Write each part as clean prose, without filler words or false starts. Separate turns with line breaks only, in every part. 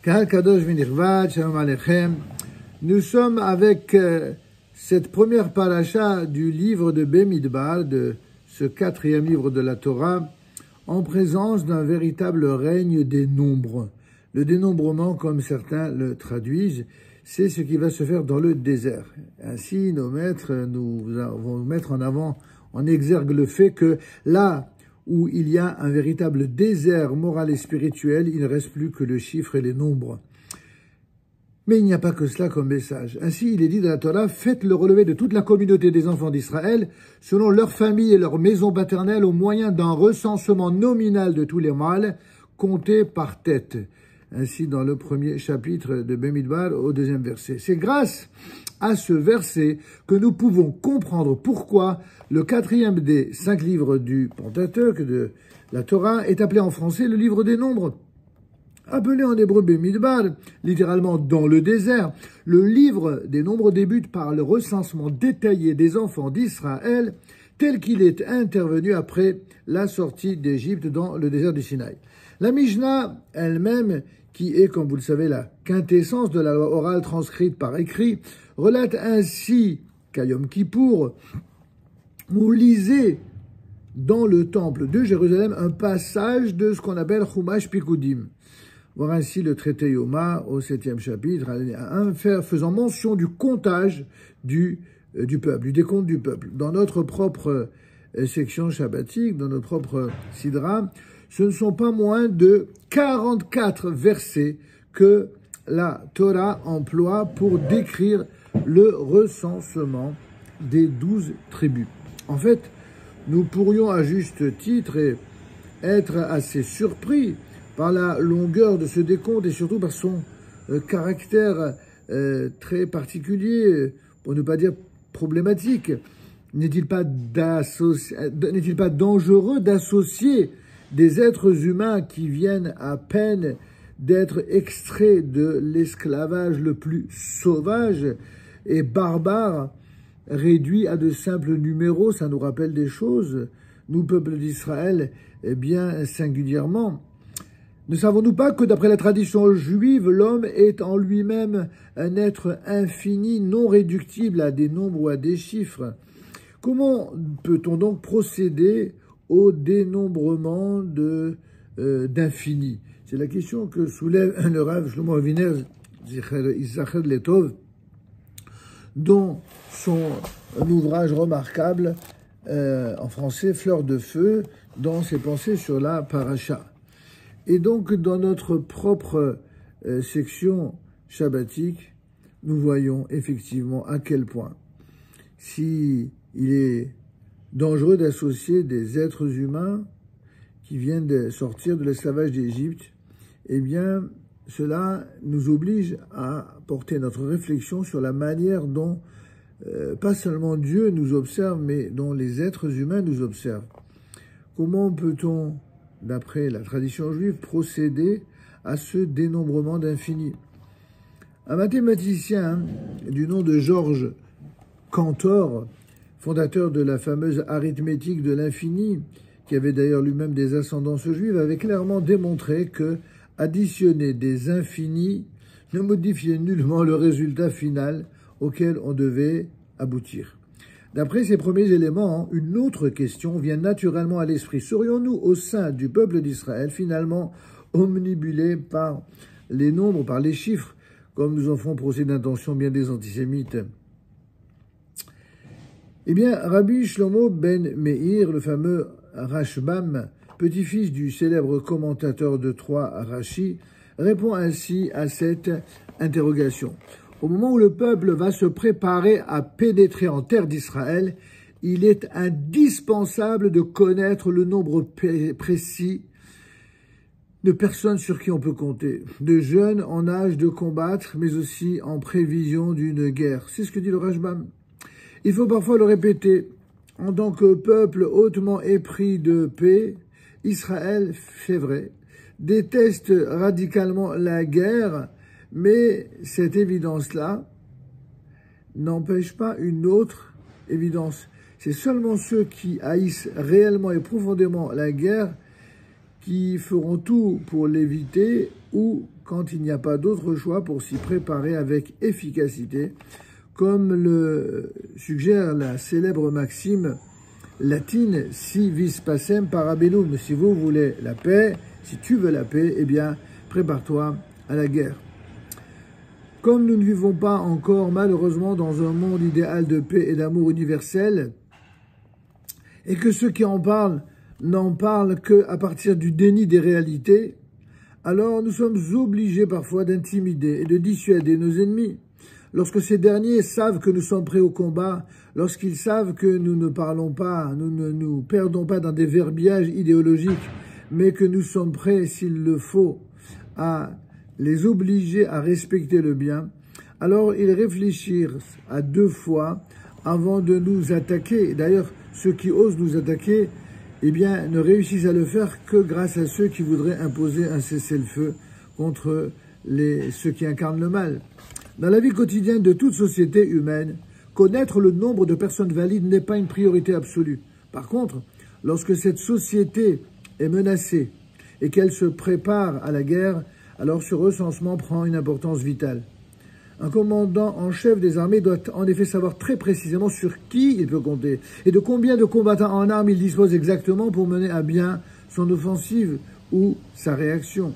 Kahal Kadosh Vinirvat, Shalom Aleichem. Nous sommes avec cette première paracha du livre de Bemidbar, de ce 4e livre de la Torah, en présence d'un véritable règne des nombres. Le dénombrement, comme certains le traduisent, c'est ce qui va se faire dans le désert. Ainsi, nos maîtres vont mettre en avant, en exergue le fait que là où il y a un véritable désert moral et spirituel, il ne reste plus que le chiffre et les nombres. Mais il n'y a pas que cela comme message. Ainsi, il est dit dans la Torah, faites le relevé de toute la communauté des enfants d'Israël, selon leur famille et leur maison paternelle, au moyen d'un recensement nominal de tous les mâles, comptés par tête. Ainsi, dans le premier chapitre de Bemidbar, au 2e verset. C'est grâce à ce verset que nous pouvons comprendre pourquoi le 4e des 5 livres du Pentateuque, de la Torah, est appelé en français le livre des nombres. Appelé en hébreu Bemidbar, littéralement dans le désert, le livre des nombres débute par le recensement détaillé des enfants d'Israël, tel qu'il est intervenu après la sortie d'Égypte dans le désert du Sinaï. La Mishnah elle-même, qui est, comme vous le savez, la quintessence de la loi orale transcrite par écrit, relate ainsi qu'à Yom Kippour, on lisait dans le temple de Jérusalem un passage de ce qu'on appelle Chumash Pikudim. Voir ainsi le traité Yoma au 7e chapitre, faisant mention du comptage du peuple, du décompte du peuple. Dans notre propre section shabbatique, dans notre propre sidra, ce ne sont pas moins de 44 versets que la Torah emploie pour décrire le recensement des 12 tribus. En fait, nous pourrions à juste titre être assez surpris par la longueur de ce décompte et surtout par son caractère très particulier, pour ne pas dire problématique. N'est-il pas dangereux d'associer des êtres humains qui viennent à peine d'être extraits de l'esclavage le plus sauvage et barbare, réduits à de simples numéros? Ça nous rappelle des choses, nous, peuple d'Israël, bien singulièrement. Ne savons-nous pas que d'après la tradition juive, l'homme est en lui-même un être infini, non réductible à des nombres ou à des chiffres? Comment peut-on donc procéder au dénombrement d'infini? C'est la question que soulève le Rav Shlomo Aviner Zicher Letov, dont son ouvrage remarquable en français, Fleur de feu, dans ses pensées sur la paracha. Et donc, dans notre propre section shabbatique, nous voyons effectivement à quel point, si il est dangereux d'associer des êtres humains qui viennent de sortir de l'esclavage d'Égypte, eh bien, cela nous oblige à porter notre réflexion sur la manière dont, pas seulement Dieu nous observe, mais dont les êtres humains nous observent. Comment peut-on, d'après la tradition juive, procéder à ce dénombrement d'infini? Un mathématicien du nom de Georges Cantor, fondateur de la fameuse arithmétique de l'infini, qui avait d'ailleurs lui-même des ascendances juives, avait clairement démontré que additionner des infinis ne modifiait nullement le résultat final auquel on devait aboutir. D'après ces premiers éléments, une autre question vient naturellement à l'esprit. Serions-nous au sein du peuple d'Israël finalement omnibulés par les nombres, par les chiffres, comme nous en font procès d'intention bien des antisémites? Eh bien, Rabbi Shlomo ben Meir, le fameux Rashbam, petit-fils du célèbre commentateur de Troyes, Rashi, répond ainsi à cette interrogation. Au moment où le peuple va se préparer à pénétrer en terre d'Israël, il est indispensable de connaître le nombre précis de personnes sur qui on peut compter, de jeunes en âge de combattre, mais aussi en prévision d'une guerre. C'est ce que dit le Rashbam. Il faut parfois le répéter. En tant que peuple hautement épris de paix, Israël, c'est vrai, déteste radicalement la guerre, mais cette évidence-là n'empêche pas une autre évidence. C'est seulement ceux qui haïssent réellement et profondément la guerre qui feront tout pour l'éviter ou quand il n'y a pas d'autre choix pour s'y préparer avec efficacité, comme le suggère la célèbre maxime latine « Si vis pacem para bellum ». Si vous voulez la paix, si tu veux la paix, eh bien, prépare-toi à la guerre. Comme nous ne vivons pas encore, malheureusement, dans un monde idéal de paix et d'amour universel, et que ceux qui en parlent n'en parlent qu'à partir du déni des réalités, alors nous sommes obligés parfois d'intimider et de dissuader nos ennemis. Lorsque ces derniers savent que nous sommes prêts au combat, lorsqu'ils savent que nous ne parlons pas, nous ne nous perdons pas dans des verbiages idéologiques, mais que nous sommes prêts, s'il le faut, à les obliger à respecter le bien, alors ils réfléchissent à 2 fois avant de nous attaquer. D'ailleurs, ceux qui osent nous attaquer, eh bien, ne réussissent à le faire que grâce à ceux qui voudraient imposer un cessez-le-feu contre ceux qui incarnent le mal. Dans la vie quotidienne de toute société humaine, connaître le nombre de personnes valides n'est pas une priorité absolue. Par contre, lorsque cette société est menacée et qu'elle se prépare à la guerre, alors ce recensement prend une importance vitale. Un commandant en chef des armées doit en effet savoir très précisément sur qui il peut compter et de combien de combattants en armes il dispose exactement pour mener à bien son offensive ou sa réaction.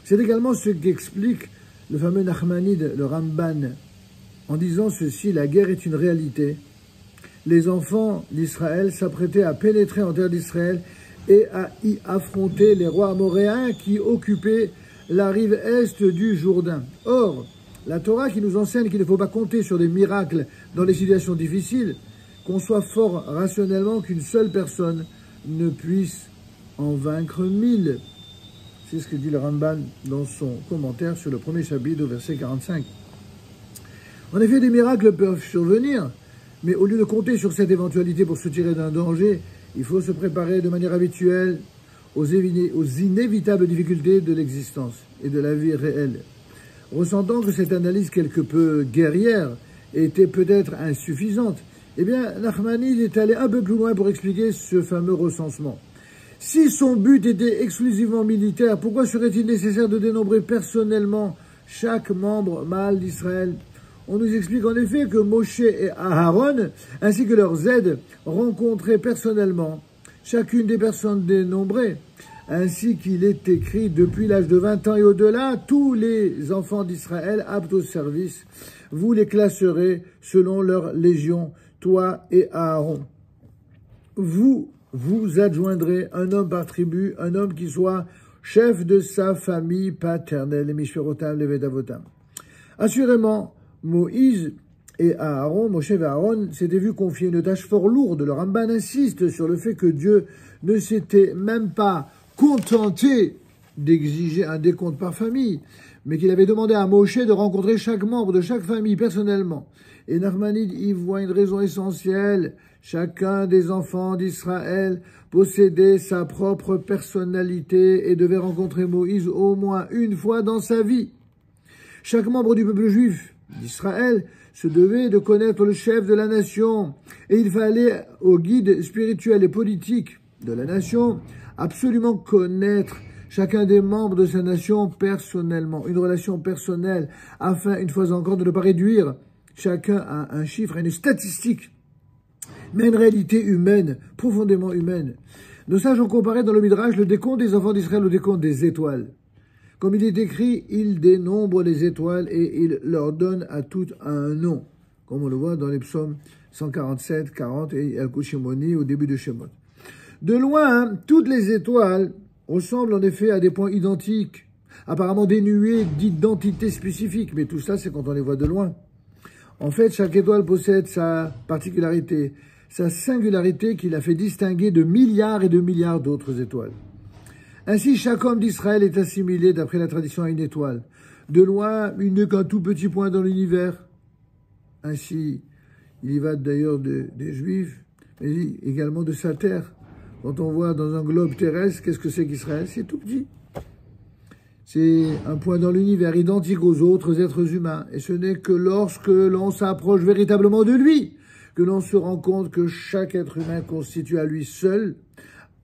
C'est également ce qu'explique le fameux Nachmanide, le Ramban, en disant ceci: la guerre est une réalité. Les enfants d'Israël s'apprêtaient à pénétrer en terre d'Israël et à y affronter les rois amoréens qui occupaient la rive est du Jourdain. Or, la Torah qui nous enseigne qu'il ne faut pas compter sur des miracles dans les situations difficiles, conçoit fort rationnellement qu'une seule personne ne puisse en vaincre 1000. C'est ce que dit le Ramban dans son commentaire sur le premier chapitre au verset 45. En effet, des miracles peuvent survenir, mais au lieu de compter sur cette éventualité pour se tirer d'un danger, il faut se préparer de manière habituelle aux inévitables difficultés de l'existence et de la vie réelle. Ressentant que cette analyse quelque peu guerrière était peut-être insuffisante, eh bien, Nachmanide est allé un peu plus loin pour expliquer ce fameux recensement. Si son but était exclusivement militaire, pourquoi serait-il nécessaire de dénombrer personnellement chaque membre mâle d'Israël? On nous explique en effet que Moshe et Aaron, ainsi que leurs aides, rencontraient personnellement chacune des personnes dénombrées, ainsi qu'il est écrit depuis l'âge de 20 ans et au-delà, tous les enfants d'Israël aptes au service, vous les classerez selon leur légion, toi et Aaron. Vous adjoindrez un homme par tribu, un homme qui soit chef de sa famille paternelle, les Mishperotam, les Vedavotam. Assurément, Moïse et Aaron, Moshe et Aaron, s'étaient vus confier une tâche fort lourde. Le Ramban insiste sur le fait que Dieu ne s'était même pas contenté d'exiger un décompte par famille, mais qu'il avait demandé à Moshe de rencontrer chaque membre de chaque famille personnellement. Et Nachmanide y voit une raison essentielle. Chacun des enfants d'Israël possédait sa propre personnalité et devait rencontrer Moïse au moins une fois dans sa vie. Chaque membre du peuple juif d'Israël se devait de connaître le chef de la nation, et il fallait au guide spirituel et politique de la nation absolument connaître chacun des membres de sa nation personnellement, une relation personnelle, afin, une fois encore, de ne pas réduire chacun à un chiffre, à une statistique, mais une réalité humaine, profondément humaine. Nos sages ont comparé dans le Midrash le décompte des enfants d'Israël au décompte des étoiles. Comme il est écrit, il dénombre les étoiles et il leur donne à toutes un nom, comme on le voit dans les psaumes 147, 40 et Al-Kushimoni au début de Shemot. De loin, toutes les étoiles ressemblent en effet à des points identiques, apparemment dénués d'identité spécifique, mais tout ça c'est quand on les voit de loin. En fait, chaque étoile possède sa particularité, sa singularité qui la fait distinguer de milliards et de milliards d'autres étoiles. Ainsi, chaque homme d'Israël est assimilé, d'après la tradition, à une étoile. De loin, il n'est qu'un tout petit point dans l'univers. Ainsi, il y va d'ailleurs des Juifs, mais également de sa terre. Quand on voit dans un globe terrestre, qu'est-ce que c'est qu'Israël? C'est tout petit. C'est un point dans l'univers identique aux autres êtres humains. Et ce n'est que lorsque l'on s'approche véritablement de lui que l'on se rend compte que chaque être humain constitue à lui seul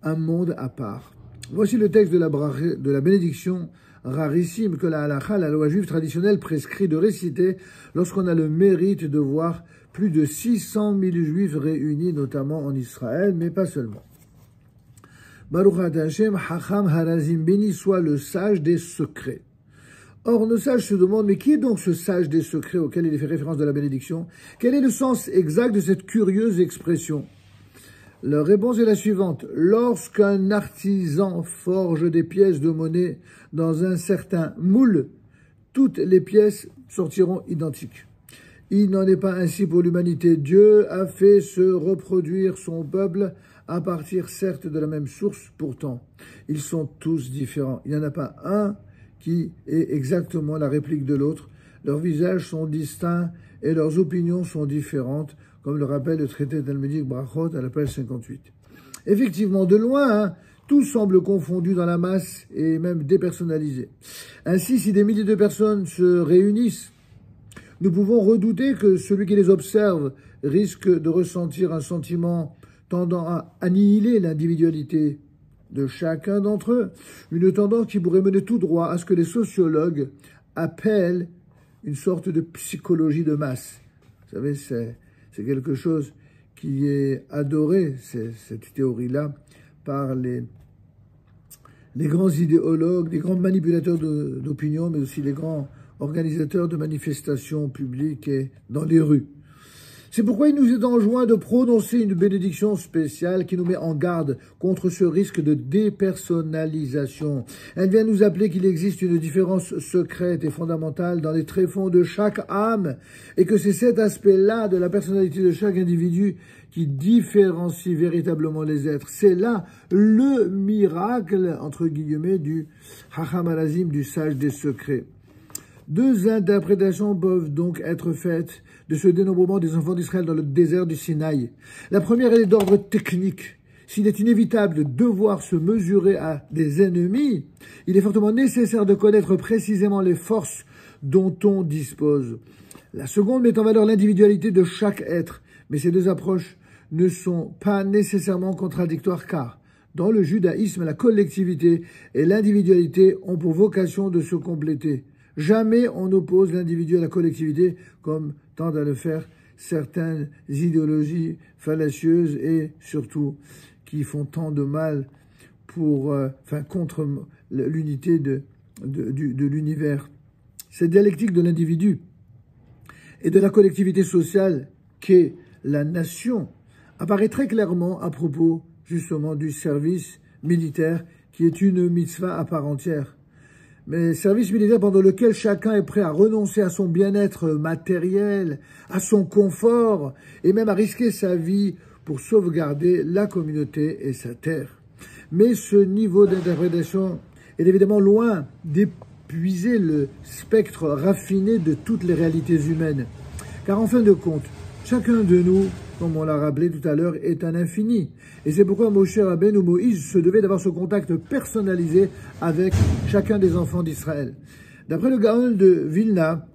un monde à part. Voici le texte de la bénédiction rarissime que la halakha, la loi juive traditionnelle, prescrit de réciter lorsqu'on a le mérite de voir plus de 600 000 juifs réunis, notamment en Israël, mais pas seulement. Baruch Hashem, Hacham Harazim, béni soit le sage des secrets. Or, nos sages se demandent, mais qui est donc ce sage des secrets auquel il est fait référence dans la bénédiction? Quel est le sens exact de cette curieuse expression? Leur réponse est la suivante. Lorsqu'un artisan forge des pièces de monnaie dans un certain moule, toutes les pièces sortiront identiques. Il n'en est pas ainsi pour l'humanité. Dieu a fait se reproduire son peuple à partir certes de la même source, pourtant. Ils sont tous différents. Il n'y en a pas un qui est exactement la réplique de l'autre. Leurs visages sont distincts et leurs opinions sont différentes, comme le rappelle le traité talmudique Brachot à la page 58. Effectivement, de loin, tout semble confondu dans la masse et même dépersonnalisé. Ainsi, si des milliers de personnes se réunissent, nous pouvons redouter que celui qui les observe risque de ressentir un sentiment tendant à annihiler l'individualité de chacun d'entre eux, une tendance qui pourrait mener tout droit à ce que les sociologues appellent une sorte de psychologie de masse. Vous savez, c'est quelque chose qui est adoré, cette théorie-là, par les grands idéologues, les grands manipulateurs d'opinion, mais aussi les grands organisateurs de manifestations publiques et dans les rues. C'est pourquoi il nous est enjoint de prononcer une bénédiction spéciale qui nous met en garde contre ce risque de dépersonnalisation. Elle vient nous appeler qu'il existe une différence secrète et fondamentale dans les tréfonds de chaque âme et que c'est cet aspect-là de la personnalité de chaque individu qui différencie véritablement les êtres. C'est là le miracle, entre guillemets, du Hacham Harazim, du sage des secrets. Deux interprétations peuvent donc être faites de ce dénombrement des enfants d'Israël dans le désert du Sinaï. La première est d'ordre technique. S'il est inévitable de devoir se mesurer à des ennemis, il est fortement nécessaire de connaître précisément les forces dont on dispose. La seconde met en valeur l'individualité de chaque être, mais ces deux approches ne sont pas nécessairement contradictoires car, dans le judaïsme, la collectivité et l'individualité ont pour vocation de se compléter. Jamais on n'oppose l'individu à la collectivité, comme tendent à le faire certaines idéologies fallacieuses et surtout qui font tant de mal contre l'unité de l'univers. Cette dialectique de l'individu et de la collectivité sociale qu'est la nation apparaît très clairement à propos justement du service militaire qui est une mitzvah à part entière. Mais service militaire pendant lequel chacun est prêt à renoncer à son bien-être matériel, à son confort, et même à risquer sa vie pour sauvegarder la communauté et sa terre. Mais ce niveau d'interprétation est évidemment loin d'épuiser le spectre raffiné de toutes les réalités humaines. Car en fin de compte, chacun de nous, comme on l'a rappelé tout à l'heure, est un infini. Et c'est pourquoi Moshe Rabbeinu ou Moïse se devait d'avoir ce contact personnalisé avec chacun des enfants d'Israël. D'après le Gaon de Vilna,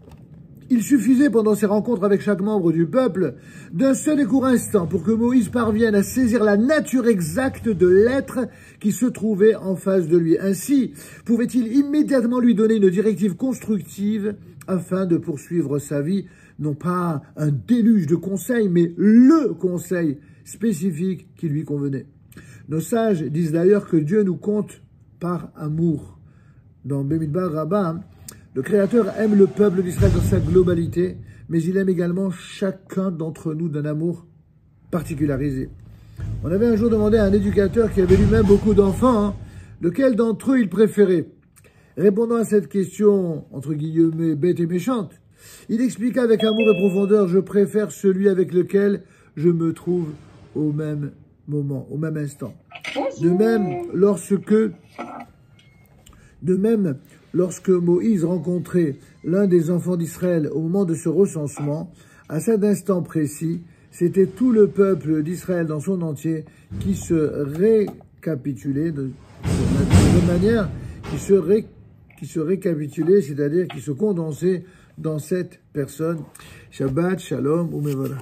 il suffisait pendant ses rencontres avec chaque membre du peuple d'un seul et court instant pour que Moïse parvienne à saisir la nature exacte de l'être qui se trouvait en face de lui. Ainsi, pouvait-il immédiatement lui donner une directive constructive afin de poursuivre sa vie, non pas un déluge de conseils, mais le conseil spécifique qui lui convenait. Nos sages disent d'ailleurs que Dieu nous compte par amour. Dans Bemidbar Rabbah, le Créateur aime le peuple d'Israël dans sa globalité, mais il aime également chacun d'entre nous d'un amour particularisé. On avait un jour demandé à un éducateur qui avait lui-même beaucoup d'enfants, lequel d'entre eux il préférait. Répondant à cette question, entre guillemets, bête et méchante, il expliqua avec amour et profondeur, je préfère celui avec lequel je me trouve au même moment, au même instant. De même, lorsque Moïse rencontrait l'un des enfants d'Israël au moment de ce recensement, à cet instant précis, c'était tout le peuple d'Israël dans son entier qui se récapitulait de manière qui se récapitulait, c'est-à-dire qui se condensait dans cette personne. Shabbat, Shalom, Umevara.